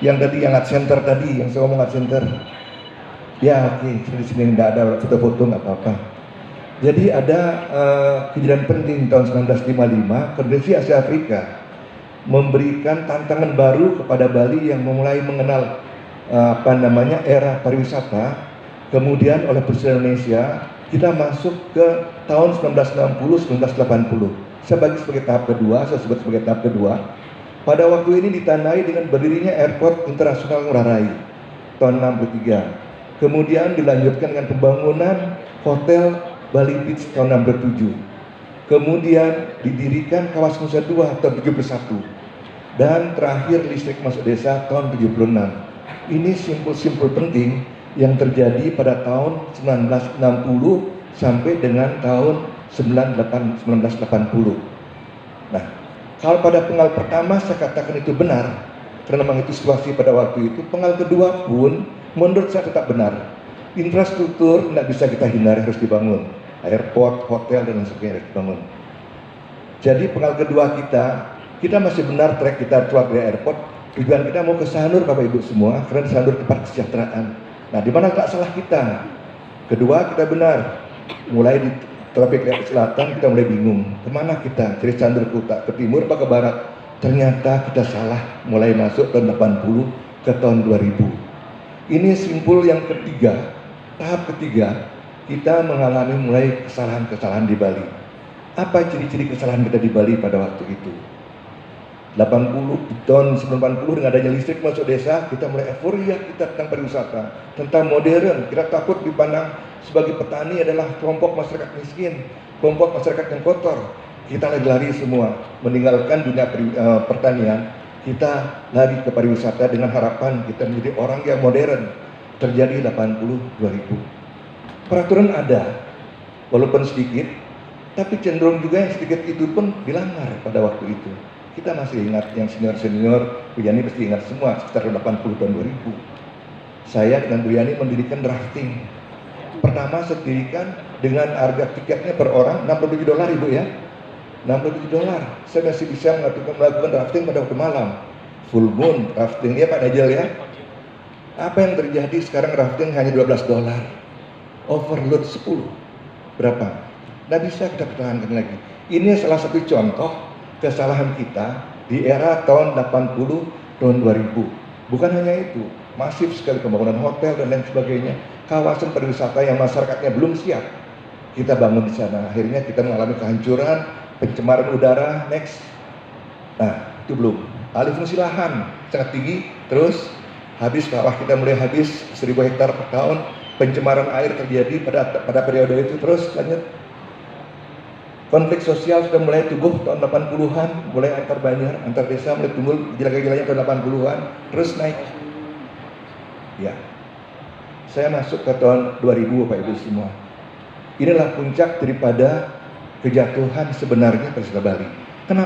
Yang tadi yang art center tadi, yang saya ngomong art center. Ya oke, di sini tidak ada foto-foto nggak apa-apa. Jadi ada kejadian penting tahun 1955, Konferensi Asia Afrika memberikan tantangan baru kepada Bali yang memulai mengenal era pariwisata. Kemudian oleh Presiden Indonesia kita masuk ke tahun 1960-1980. Saya bagi sebagai tahap kedua, saya sebut sebagai tahap kedua. Pada waktu ini ditandai dengan berdirinya Airport Internasional Ngurah Rai tahun 63. Kemudian dilanjutkan dengan pembangunan Hotel Bali Beach tahun 67. Kemudian didirikan kawasan Nusa Dua tahun 71. Dan terakhir listrik masuk desa tahun 76. Ini simpul-simpul penting yang terjadi pada tahun 1960 sampai dengan tahun 1980. Nah, kalau pada penggal pertama saya katakan itu benar, karena memang itu situasi pada waktu itu. Penggal kedua pun menurut saya tetap benar. Infrastruktur tidak bisa kita hindari, harus dibangun. Airport, hotel, dan lain sebagainya harus dibangun. Jadi penggal kedua kita masih benar track kita keluar dari airport. Tujuan kita mau ke Sanur Bapak Ibu semua, karena Sanur tempat kesejahteraan. Nah, di mana tak salah kita? Kedua, kita benar. Mulai di tropik selatan kita mulai bingung. Kemana kita? Dari Sanur ke timur apa ke barat? Ternyata kita salah. Mulai masuk tahun 80 ke tahun 2000. Ini simpul yang ketiga. Tahap ketiga, kita mengalami mulai kesalahan-kesalahan di Bali. Apa ciri-ciri kesalahan kita di Bali pada waktu itu? 80 tahun 90 dengan adanya listrik masuk desa, kita mulai euforia kita tentang pariwisata, tentang modern. Kita takut dipandang sebagai petani adalah kelompok masyarakat miskin, kelompok masyarakat yang kotor. Kita lari semua meninggalkan dunia pertanian, kita lari ke pariwisata dengan harapan kita menjadi orang yang modern. Terjadi 80-2000. Peraturan ada, walaupun sedikit, tapi cenderung juga yang sedikit itu pun dilanggar pada waktu itu. Kita masih ingat yang senior-senior, Bu Yani pasti ingat semua, sekitar 80 tahun 2000. Saya dengan Bu Yani mendirikan drafting. Pertama saya dirikan dengan harga tiketnya per orang $67 Ibu ya. $67. Saya masih bisa melakukan drafting pada waktu malam. Full moon drafting ya Pak Najel ya. Apa yang terjadi sekarang rafting hanya $12. Overload 10. Berapa? Nggak bisa kita pertahankan lagi. Ini salah satu contoh kesalahan kita di era tahun 80 tahun 2000. Bukan hanya itu, masif sekali pembangunan hotel dan lain sebagainya. Kawasan pariwisata yang masyarakatnya belum siap, kita bangun di sana. Akhirnya kita mengalami kehancuran, pencemaran udara, next. Nah, itu belum. Alih fungsi lahan sangat tinggi, terus habis sawah kita mulai habis 1000 hektar per tahun, pencemaran air terjadi pada periode itu, terus lanjut. Konflik sosial sudah mulai tumbuh tahun 80-an, mulai antar banjar, antar desa mulai tumbuh gila-gilanya tahun 80-an, terus naik. Ya, saya masuk ke tahun 2000 Bapak Ibu semua. Inilah puncak daripada kejatuhan sebenarnya pariwisata Bali. Kenapa?